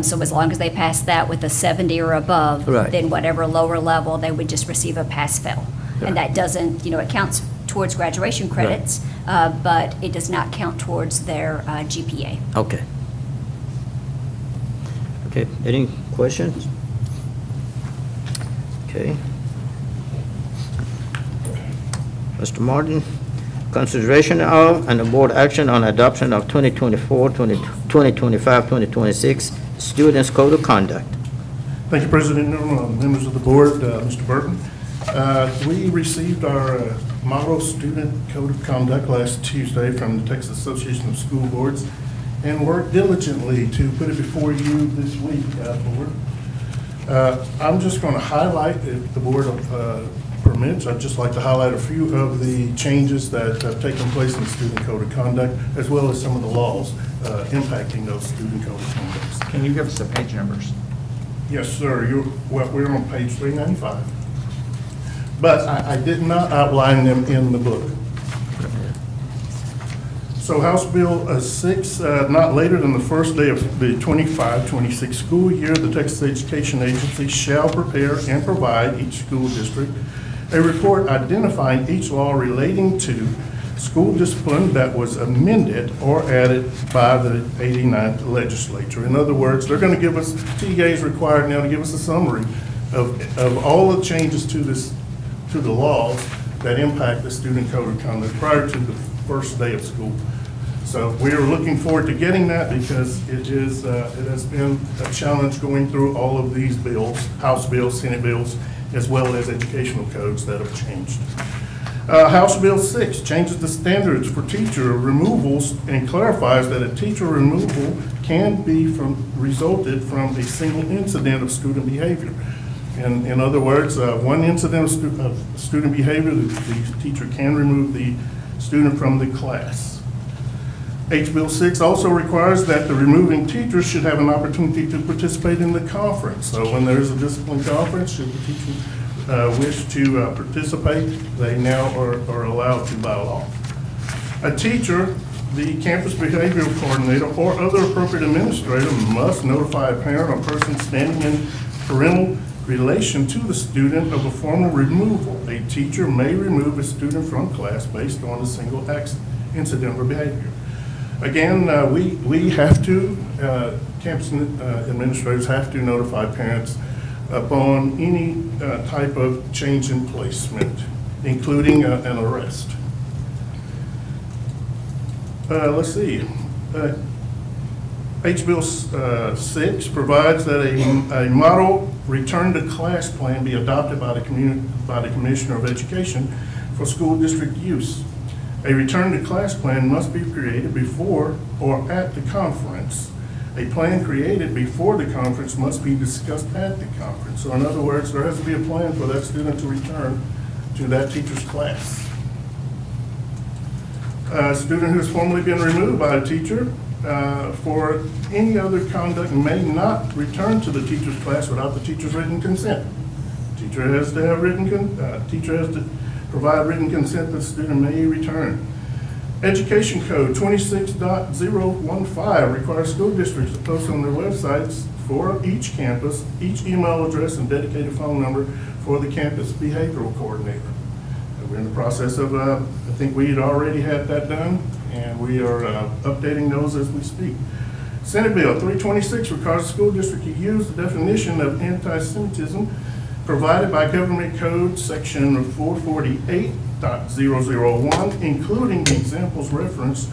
So as long as they pass that with a 70 or above, Right. then whatever lower level, they would just receive a pass-fail. And that doesn't, it counts towards graduation credits, but it does not count towards their GPA. Okay. Okay, any questions? Okay. Mr. Martin, consideration of and the board action on adoption of 2025, 2026 Students Code of Conduct. Thank you, President Newman, members of the board, Mr. Burton. We received our model student code of conduct last Tuesday from the Texas Association of School Boards and worked diligently to put it before you this week, board. I'm just going to highlight, if the board permits, I'd just like to highlight a few of the changes that have taken place in the student code of conduct, as well as some of the laws impacting those student code of conducts. Can you give us the page numbers? Yes, sir. We're on page 395. But I did not outline them in the book. So House Bill 6, not later than the first day of the 25-26 school year, the Texas Education Agency shall prepare and provide each school district a report identifying each law relating to school discipline that was amended or added by the 89th legislature. In other words, they're going to give us, TEA is required now to give us a summary of all the changes to the laws that impact the student code of conduct prior to the first day of school. So we are looking forward to getting that because it has been a challenge going through all of these bills, House bills, Senate bills, as well as educational codes that have changed. House Bill 6 changes the standards for teacher removals and clarifies that a teacher removal can be resulted from a single incident of student behavior. In other words, one incident of student behavior, the teacher can remove the student from the class. H. Bill 6 also requires that the removing teacher should have an opportunity to participate in the conference. So when there is a discipline conference, should the teacher wish to participate, they now are allowed to by law. A teacher, the campus behavioral coordinator, or other appropriate administrator must notify a parent or person standing in parental relation to the student of a formal removal. A teacher may remove a student from class based on a single incident or behavior. Again, we have to, campus administrators have to notify parents upon any type of change in placement, including an arrest. Let's see. H. Bill 6 provides that a model return to class plan be adopted by the Commissioner of Education for school district use. A return to class plan must be created before or at the conference. A plan created before the conference must be discussed at the conference. So in other words, there has to be a plan for that student to return to that teacher's class. A student who has formerly been removed by a teacher for any other conduct may not return to the teacher's class without the teacher's written consent. Teacher has to have teacher has to provide written consent that the student may return. Education Code 26.015 requires school districts to post on their websites for each campus, each email address and dedicated phone number for the campus behavioral coordinator. We're in the process of, I think we had already had that done, and we are updating those as we speak. Senate Bill 326 requires the school district to use the definition of anti-Semitism provided by Government Code Section 448.001, including the examples referenced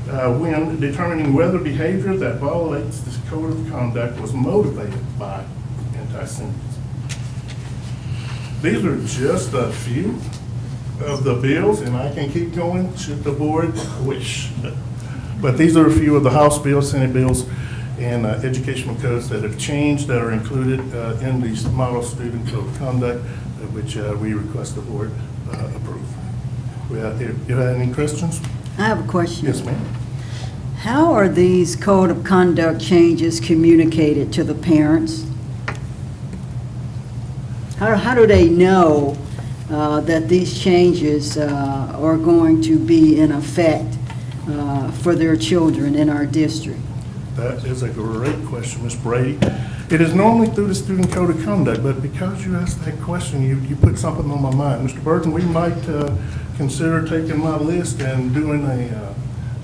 when determining whether behavior that violates this code of conduct was motivated by anti-Semitism. These are just a few of the bills, and I can keep going should the board wish. But these are a few of the House bills, Senate bills, and educational codes that have changed that are included in these model student code of conduct, which we request the board approve. You have any questions? I have a question. Yes, ma'am. How are these code of conduct changes communicated to the parents? How do they know that these changes are going to be in effect for their children in our district? That is a great question, Ms. Brady. It is normally through the student code of conduct, but because you asked that question, you put something on my mind. Mr. Burton, we might consider taking my list and doing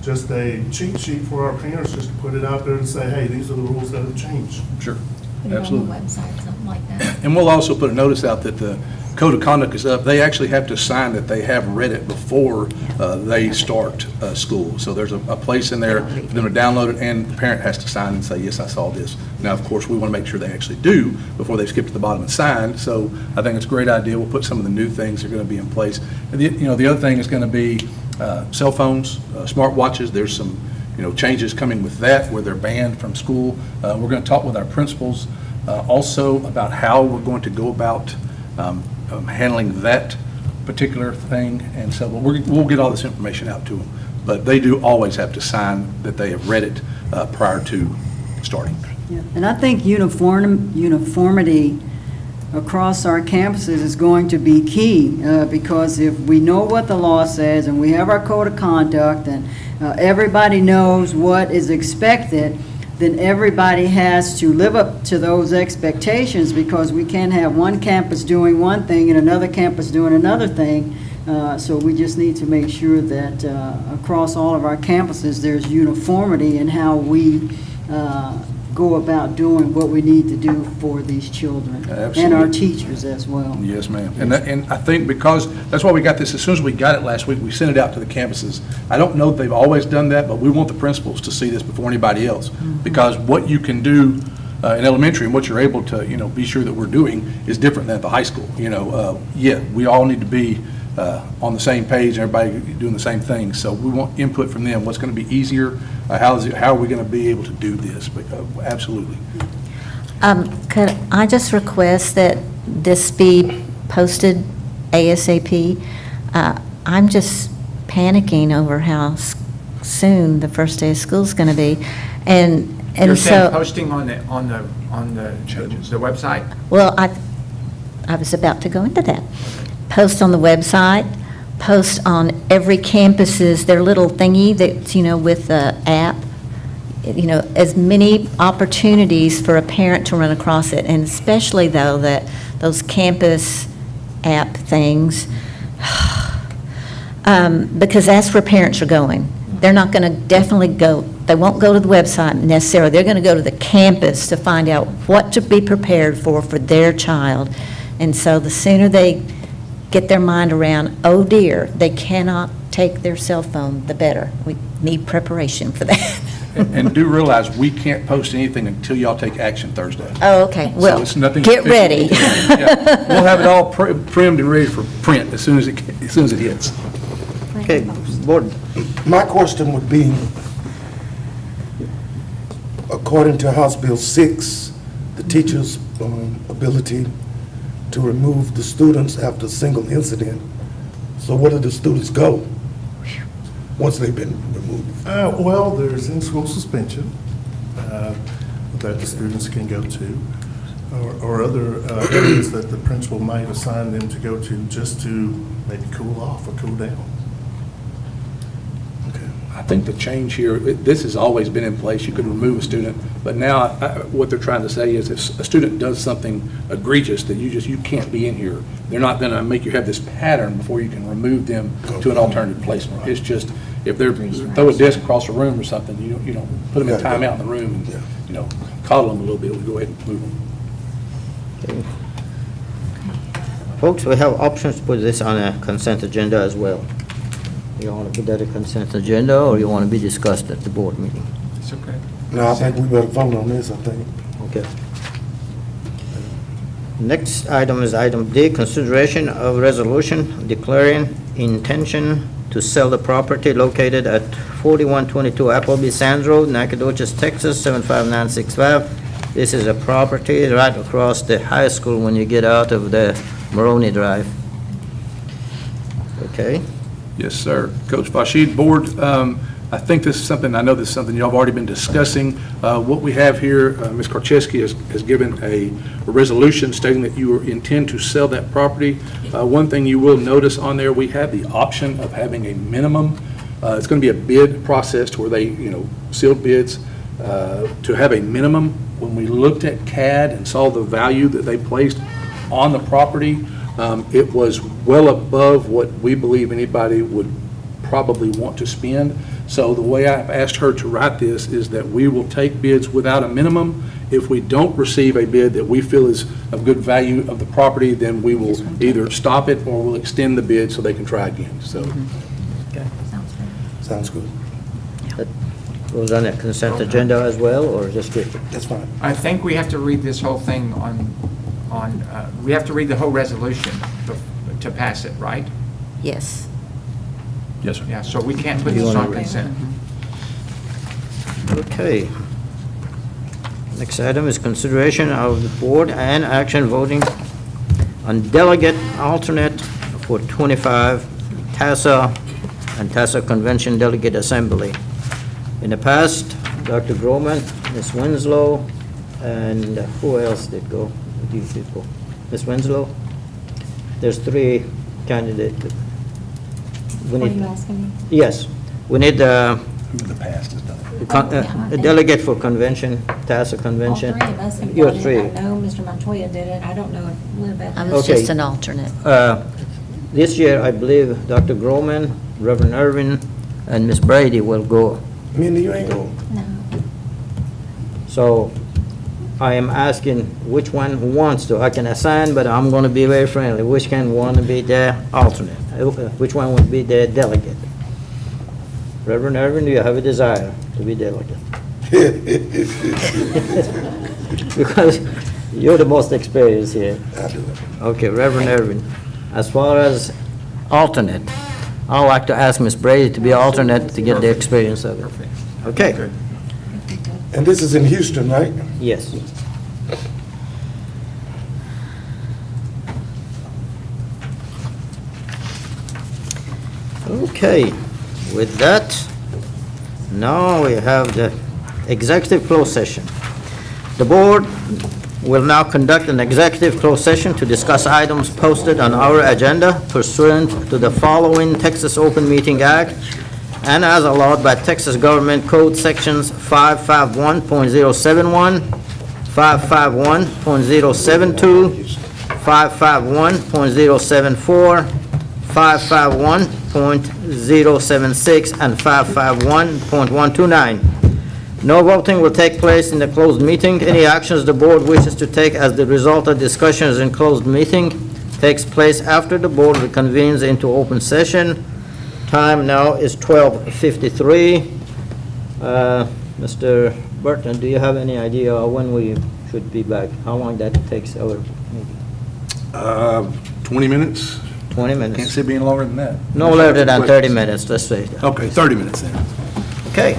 just a cheat sheet for our parents, just to put it out there and say, hey, these are the rules that have changed. Sure, Put it on absolutely. the website, something like that. And we'll also put a notice out that the code of conduct is up. They actually have to sign that they have read it before they start school. So there's a place in there for them to download it, and the parent has to sign and say, yes, I saw this. Now, of course, we want to make sure they actually do before they skip to the bottom and sign. So I think it's a great idea. We'll put some of the new things that are going to be in place. And the other thing is going to be cell phones, smartwatches. There's some changes coming with that where they're banned from school. We're going to talk with our principals also about how we're going to go about handling that particular thing, and so we'll get all this information out to them. But they do always have to sign that they have read it prior to starting. Yeah, and I think uniformity across our campuses is going to be key, because if we know what the law says and we have our code of conduct and everybody knows what is expected, then everybody has to live up to those expectations, because we can't have one campus doing one thing and another campus doing another thing. So we just need to make sure that across all of our campuses, there's uniformity in how we go about doing what we need to do for these children. Absolutely. And our teachers as well. Yes, ma'am. And I think because, that's why we got this, as soon as we got it last week, we sent it out to the campuses. I don't know that they've always done that, but we want the principals to see this before anybody else. Because what you can do in elementary and what you're able to, be sure that we're doing is different than at the high school. Yeah, we all need to be on the same page, and everybody doing the same thing. So we want input from them. What's going to be easier? How are we going to be able to do this? But, absolutely. Could I just request that this be posted ASAP? I'm just panicking over how soon the first day of school is going to be, and You're saying so. posting on the website? Well, I was about to go into that. Post on the website, post on every campus's, their little thingy that's, with the app, as many opportunities for a parent to run across it, and especially, though, that those campus app things, because that's where parents are going. They're not going to definitely go, they won't go to the website necessarily, they're going to go to the campus to find out what to be prepared for their child. And so the sooner they get their mind around, oh dear, they cannot take their cell phone, the better. We need preparation for that. And do realize we can't post anything until y'all take action Thursday. Oh, okay, So well, it's nothing get official. ready. Yeah. We'll have it all primed and ready for print as soon as it hits. Okay, board. My question would be, according to House Bill 6, the teacher's ability to remove the students after a single incident. So where do the students go once they've been removed? Well, there's in-school suspension that the students can go to, or other areas that the principal might assign them to go to just to maybe cool off or cool down. I think the change here, this has always been in place, you could remove a student, but now what they're trying to say is if a student does something egregious that you can't be in here, they're not going to make you have this pattern before you can remove them to an alternative placement. It's just, if they're, throw a desk across the room or something, you don't put them in timeout in the room and, coddle them a little bit, we go ahead and move them. Folks, we have options to put this on a consent agenda as well. You want to put that a consent agenda, or you want to be discussed at the board meeting? It's okay. No, I think we better vote on this, I think. Okay. Next item is item D, consideration of resolution declaring intention to sell the property located at 4122 Appleby Sands Road, Nacogdoches, Texas, 75965. This is a property right across the high school when you get out of the Maroney Drive. Okay. Yes, sir. Coach Fashid, board, I think this is something, I know this is something y'all have already been discussing. What we have here, Ms. Karcheski has given a resolution stating that you intend to sell that property. One thing you will notice on there, we have the option of having a minimum. It's going to be a bid process to where they, sealed bids, to have a minimum when we looked at CAD and saw the value that they placed on the property, it was well above what we believe anybody would probably want to spend. So the way I've asked her to write this is that we will take bids without a minimum. If we don't receive a bid that we feel is of good value of the property, then we will either stop it or we'll extend the bid so they can try again. So Sounds good. Sounds good. That goes on the consent agenda as well, or just skip it? That's fine. I think we have to read this whole thing we have to read the whole resolution to pass it, right? Yes. Yes, sir. Yeah, so we can't put You this wanna on read? consent. Okay. Next item is consideration of the board and action voting on delegate alternate for 25 TASA and TASA Convention Delegate Assembly. In the past, Dr. Groman, Ms. Winslow, and who else did go? These people. Ms. Winslow? There's 3 candidates. What are you asking me? Yes, we need The past is done. a delegate for convention, TASA All convention. 3 of us have You're done it. 3. I know Mr. Montoya did it. I don't know if Lynn I Beth. was Okay. just an alternate. This year, I believe Dr. Groman, Reverend Irvin, and Ms. Brady will go. Mindy, you ain't going? No. So I am asking which one wants to. I can assign, but I'm going to be very friendly. Which can want to be the alternate? Which one would be the delegate? Reverend Irvin, do you have a desire to be delegate? Because you're the most experienced here. I'll do it. Okay, Reverend Irvin. As far as alternate, I'd like to ask Ms. Brady to be alternate to get the experience of it. Okay? Good. And this is in Houston, right? Yes. Okay, with that, now we have the executive closed session. The board will now conduct an executive closed session to discuss items posted on our agenda pursuant to the following Texas Open Meeting Act and as allowed by Texas Government Code Sections 551.071, 551.072, 551.074, 551.076, and 551.129. No voting will take place in the closed meeting. Any actions the board wishes to take as the result of discussions in closed meeting takes place after the board reconvenes into open session. Time now is 12:53. Mr. Burton, do you have any idea when we should be back? How long that takes our meeting? 20 minutes? 20 Can't minutes? see it being longer than that. No later than 30 minutes, let's say. Okay, 30 minutes then. Okay.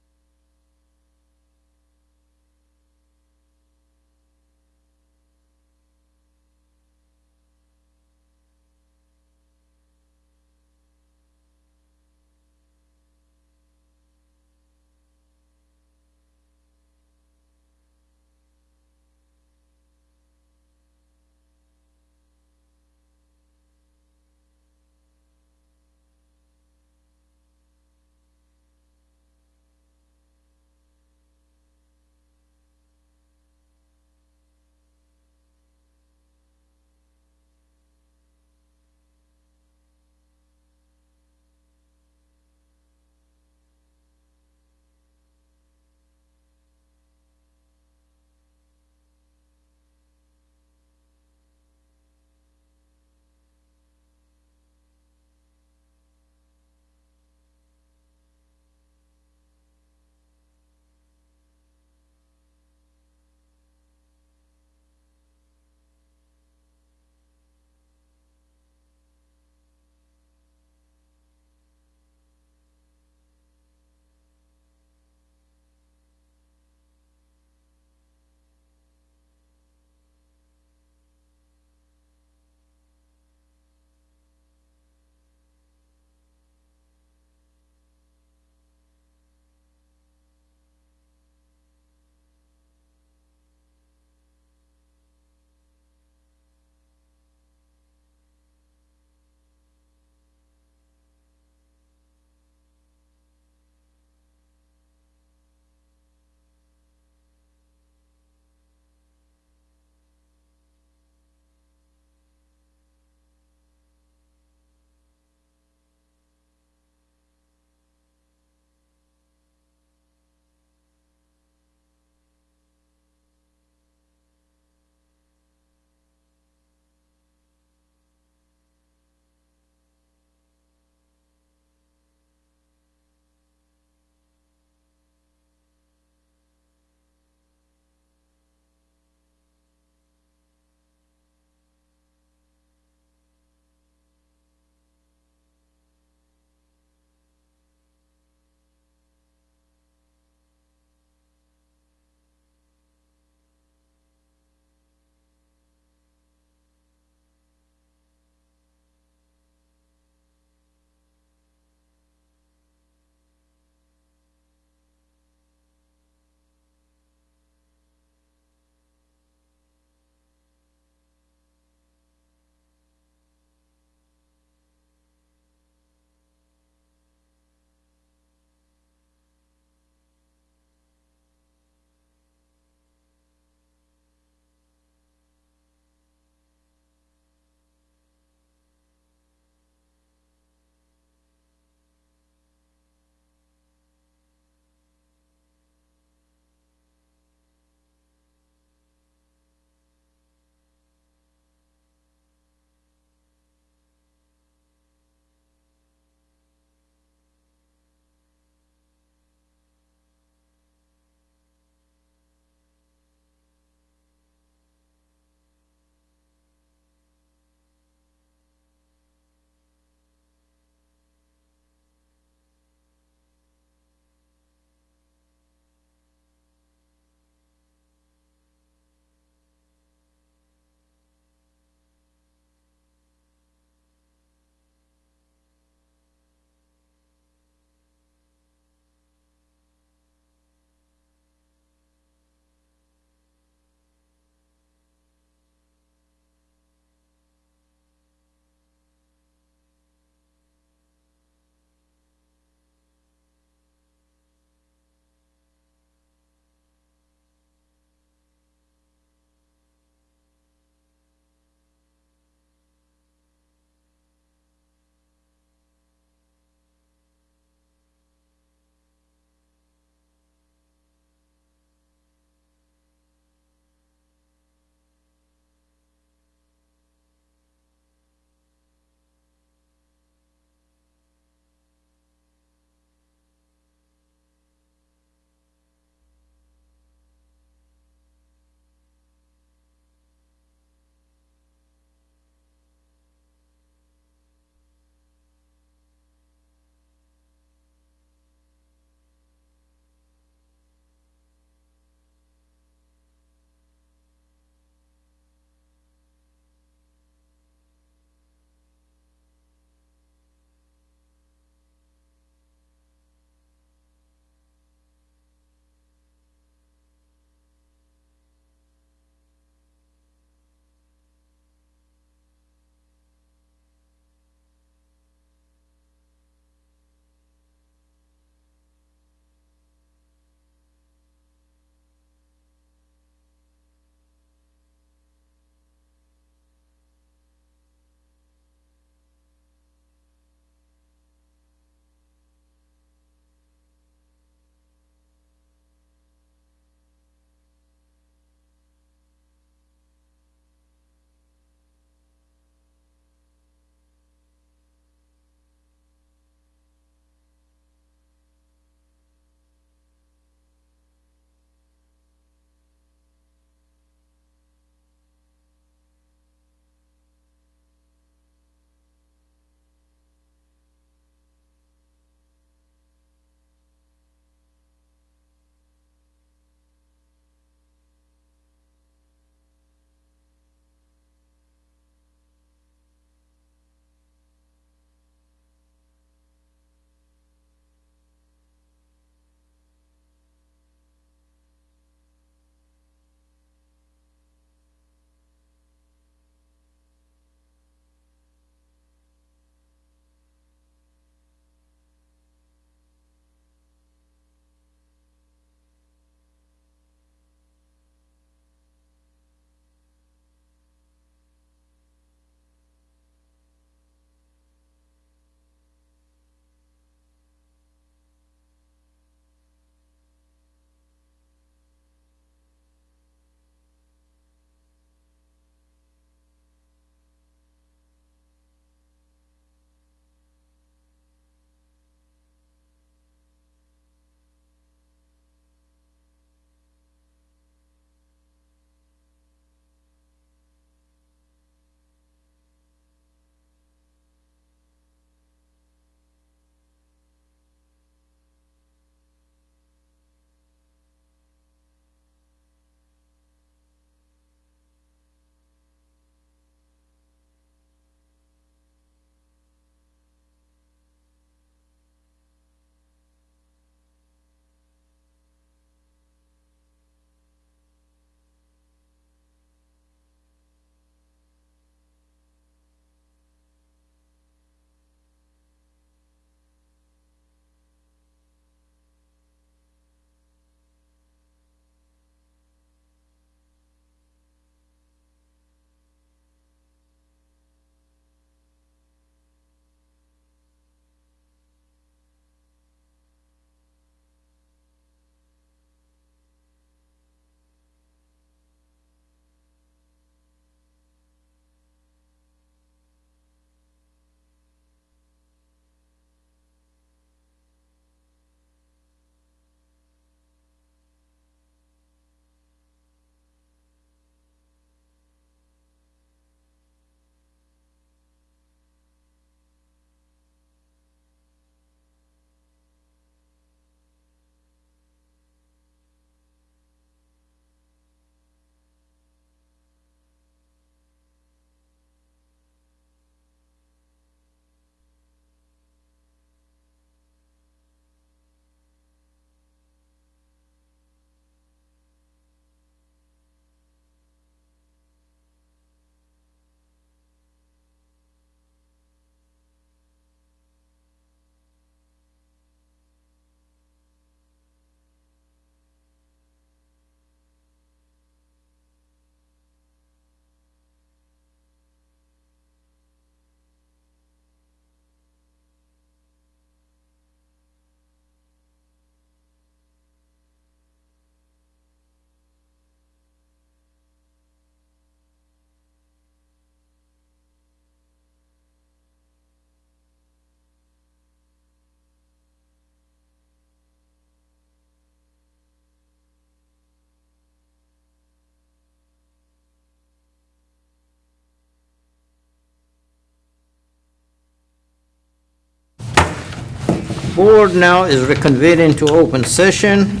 board now is reconvening to open session,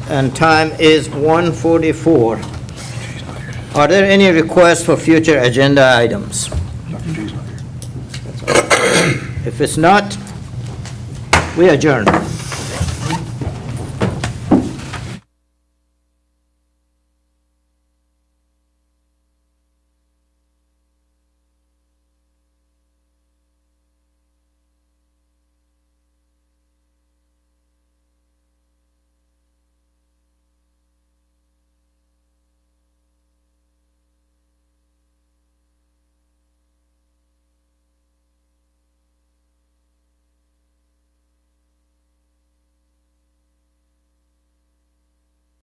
and time is 1:44. Are there any requests for future agenda items? If it's not, we adjourn.